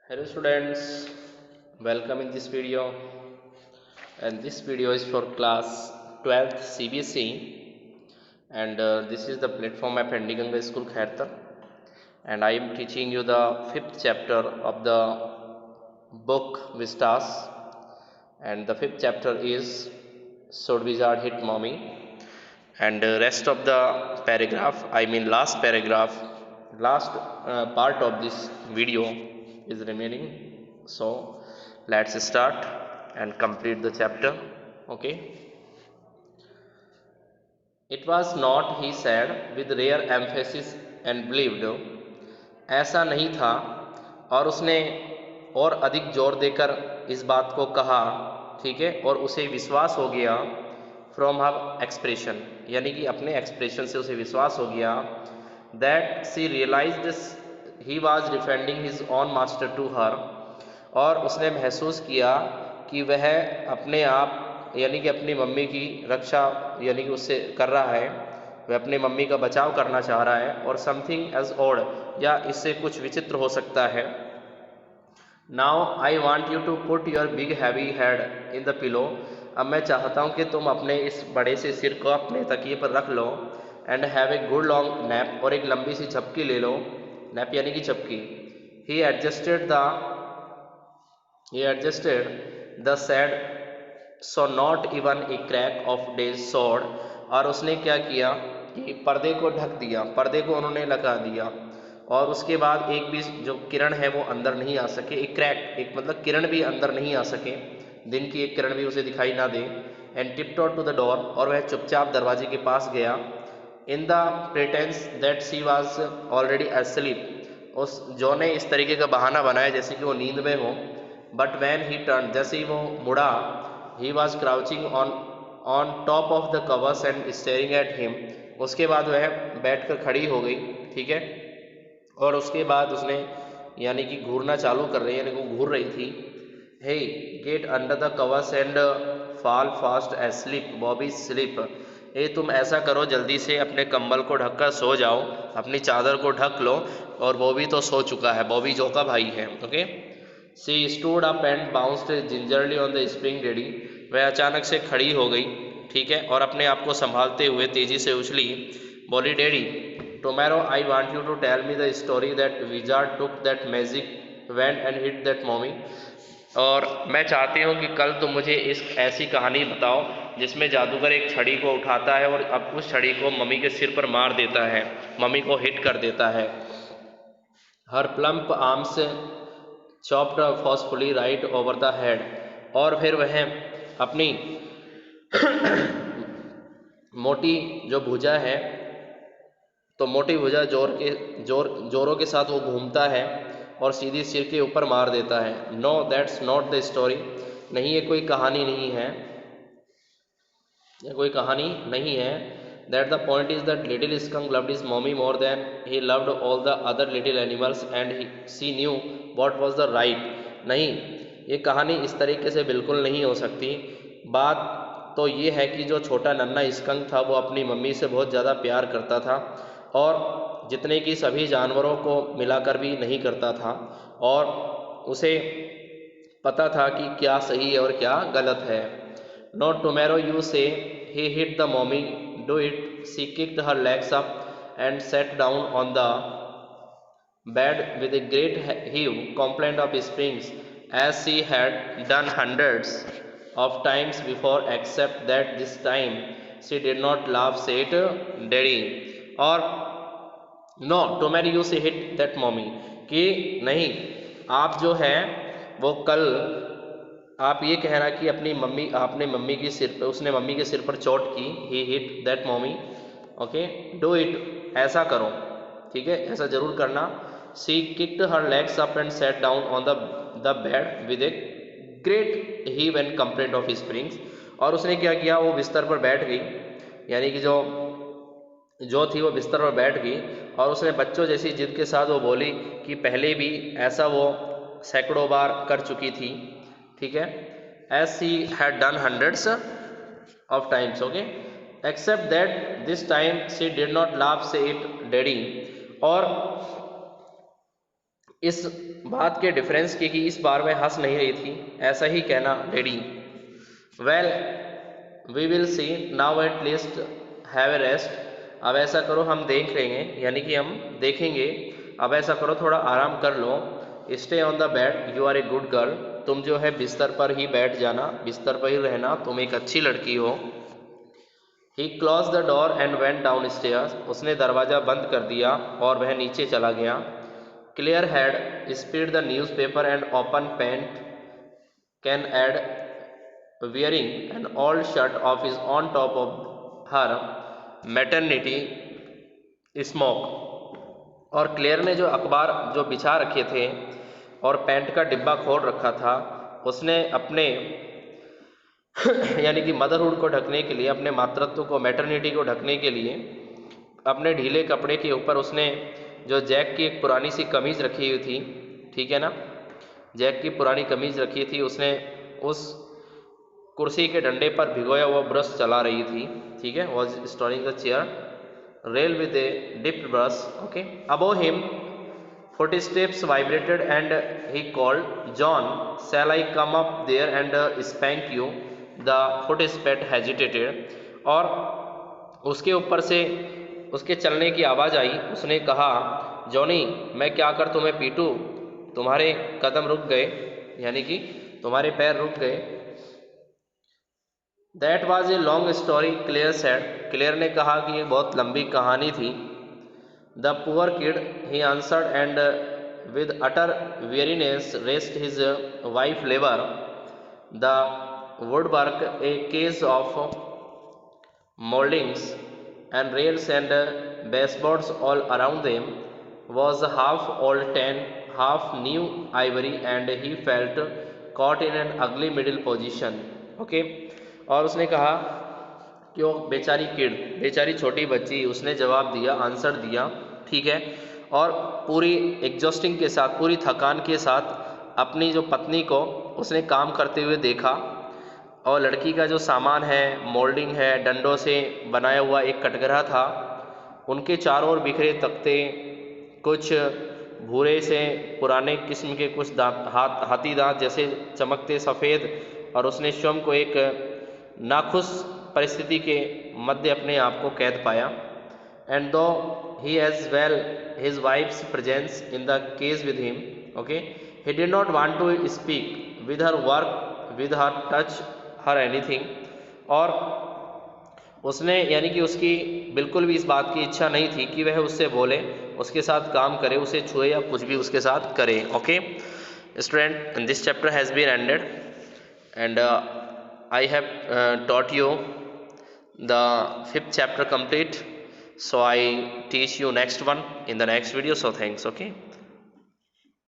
Hello students, welcome in this video, and this video is for class 12th CBSE, and this is the platform of Pendiganga School Khairtar, and I am teaching you the 5th chapter of the book Vistas, and the 5th chapter is Should Wizard Hit Mommy, and rest of the paragraph, I mean last paragraph, last part of this video is remaining. So let's start and complete the chapter. Okay, it was not, he said with rare emphasis and believed, ऐसा नहीं था, और उसने और अधिक जोर देकर इस बात को कहा, ठीक है, और उसे विश्वास हो गया फ्रॉम हर एक्सप्रेशन, यानी कि अपने एक्सप्रेशन से उसे विश्वास हो गया, that she realized he was defending his own master to her, और उसने महसूस किया कि वह अपने आप यानी कि अपनी मम्मी की रक्षा यानी कि उससे कर रहा है, वह अपनी मम्मी का बचाव करना चाह रहा है, और समथिंग एज ऑड, या इससे कुछ विचित्र हो सकता है. Now I want you to put your big heavy head in the pillow, अब मैं चाहता हूँ कि तुम अपने इस बड़े से सिर को अपने तकिए पर रख लो, and have a good long nap, और एक लंबी सी झपकी ले लो, नैप यानी कि झपकी. He adjusted the shade so not even a crack of days showed, और उसने क्या किया कि पर्दे को ढक दिया, पर्दे को उन्होंने लगा दिया, और उसके बाद एक भी जो किरण है वो अंदर नहीं आ सके, एक क्रैक, एक मतलब किरण भी अंदर नहीं आ सके, दिन की एक किरण भी उसे दिखाई ना दे. एंड टिप्टोड टू द डोर, और वह चुपचाप दरवाजे के पास गया. In the pretence that she was already asleep, उस जो ने इस तरीके का बहाना बनाया जैसे कि वो नींद में हो. बट वैन ही टर्न, जैसे ही वो मुड़ा, he was crouching on top of the covers and staring at him, उसके बाद वह बैठ कर खड़ी हो गई, ठीक है, और उसके बाद उसने यानी कि घूरना चालू कर रही, यानी वो घूर रही थी. He get under the covers and fall fast asleep Bobby sleep, ए तुम ऐसा करो, जल्दी से अपने कंबल को ढककर सो जाओ, अपनी चादर को ढक लो, और बॉबी तो सो चुका है, बॉबी जो का भाई है. Okay, C stood up and bounced gingerly on the spring daddy, वह अचानक से खड़ी हो गई, ठीक है, और अपने आप को संभालते हुए तेजी से उछली, बोली, daddy tomorrow I want you to tell me the story that wizard took that magic wand and hit that mommy, और मैं चाहती हूँ कि कल तुम मुझे इस ऐसी कहानी बताओ जिसमें जादूगर एक छड़ी को उठाता है और अब उस छड़ी को मम्मी के सिर पर मार देता है, मम्मी को हिट कर देता है. Her plump arms chopped forcefully right over the head, और फिर वह अपनी मोटी जो भुजा है, तो मोटी भुजा जोरों के साथ वो घूमता है और सीधी सिर के ऊपर मार देता है. No that's not the story, नहीं ये कोई कहानी नहीं है, ये कोई कहानी नहीं है. That the point is that little skunk loved his mommy more than he loved all the other little animals and she knew what was the right. नहीं, ये कहानी इस तरीके से बिल्कुल नहीं हो सकती. बात तो ये है कि जो छोटा नन्हा स्कंक था वो अपनी मम्मी से बहुत ज़्यादा प्यार करता था, और जितने कि सभी जानवरों को मिलाकर भी नहीं करता था, और उसे पता था कि क्या सही है और क्या गलत है. नॉट टुमारो यू से he hit the mommy, do it. She kicked her legs up and sat down on the bed with a great heave, complaint of springs, as she had done hundreds of times before, except that this time she did not laugh, said daddy. और no tomorrow you से hit that mommy, कि नहीं, आप जो है वो कल आप ये कह रहा कि अपनी मम्मी, आपने मम्मी की सिर पर, उसने मम्मी के सिर पर चोट की, he hit that mommy. Okay, do it, ऐसा करो, ठीक है, ऐसा जरूर करना. She kicked her legs up and set down on the bed with a great heave and complaint of springs, और उसने क्या किया, वो बिस्तर पर बैठ गई, यानी कि जो थी वो बिस्तर पर बैठ गई, और उसने बच्चों जैसी जिद के साथ वो बोली कि पहले भी ऐसा वो सैकड़ों बार कर चुकी थी, ठीक है, as she had done hundreds of times. Okay, except that this time she did not laugh say it daddy, और इस बात के डिफरेंस की कि इस बार में हंस नहीं रही थी, ऐसा ही कहना lady. Well we will see now at least have a rest. अब ऐसा करो हम देख लेंगे, यानी कि हम देखेंगे। अब ऐसा करो थोड़ा आराम कर लो। Stay on the bed, you are a good girl. तुम जो है बिस्तर पर ही बैठ जाना, बिस्तर पर ही रहना, तुम एक अच्छी लड़की हो। He close the door and went downstairs. उसने दरवाज़ा बंद कर दिया और वह नीचे चला गया। Claire had spread the news paper and open paint can and wearing an old shirt of his on top of her maternity smock। और क्लेयर ने जो अखबार जो बिछा रखे थे और पैंट का डिब्बा खोल रखा था, उसने अपने यानी कि मदरहुड को ढकने के लिए, अपने मातृत्व को, मैटरनिटी को ढकने के लिए अपने ढीले कपड़े के ऊपर उसने जो जैक की एक पुरानी सी कमीज़ रखी हुई थी, ठीक है ना, जैक की पुरानी कमीज़ रखी थी, उसने उस कुर्सी के डंडे पर भिगोया हुआ ब्रश चला रही थी, ठीक है, was storing the chair rail with A dipped brush. Okay, above him footsteps vibrated and he called, John, shall I come up there and spank you? The footstep hesitated। और उसके ऊपर से उसके चलने की आवाज़ आई। उसने कहा, जॉनी, मैं क्या कर तुम्हें पीटूँ? तुम्हारे कदम रुक गए, यानी कि तुम्हारे पैर रुक गए। That was a long story, clear said. Clear ने कहा कि ये बहुत लंबी कहानी थी। The poor kid, he answered and with utter weariness raised his wife lever। The woodwork, a case of moldings and rails and baseboards all around them, was half old tin, half new ivory, and he felt caught in an ugly middle position। Okay, और उसने कहा कि वो बेचारी kid, बेचारी छोटी बच्ची, उसने जवाब दिया, आंसर दिया, ठीक है, और पूरी एग्जॉस्टिंग के साथ, पूरी थकान के साथ अपनी जो पत्नी को उसने काम करते हुए देखा। और लड़की का जो सामान है, मोल्डिंग है, डंडों से बनाया हुआ एक कटघरा था, उनके चारों ओर बिखरे तख्ते, कुछ भूरे से पुराने किस्म के कुछ दांत, हाथी दांत जैसे चमकते सफ़ेद, और उसने स्वयं को एक नाखुश परिस्थिति के मध्य अपने आप को कैद पाया। And though he as well his wife's presence in the case with him, okay, he did not want to speak with her, work with her, touch her, anything. और उसने, यानी कि उसकी बिल्कुल भी इस बात की इच्छा नहीं थी कि वह उससे बोले, उसके साथ काम करे, उसे छुए या कुछ भी उसके साथ करे। Okay student, this chapter has been ended and I have taught you the 5th chapter complete, so I teach you next one in the next video, so thanks। okay।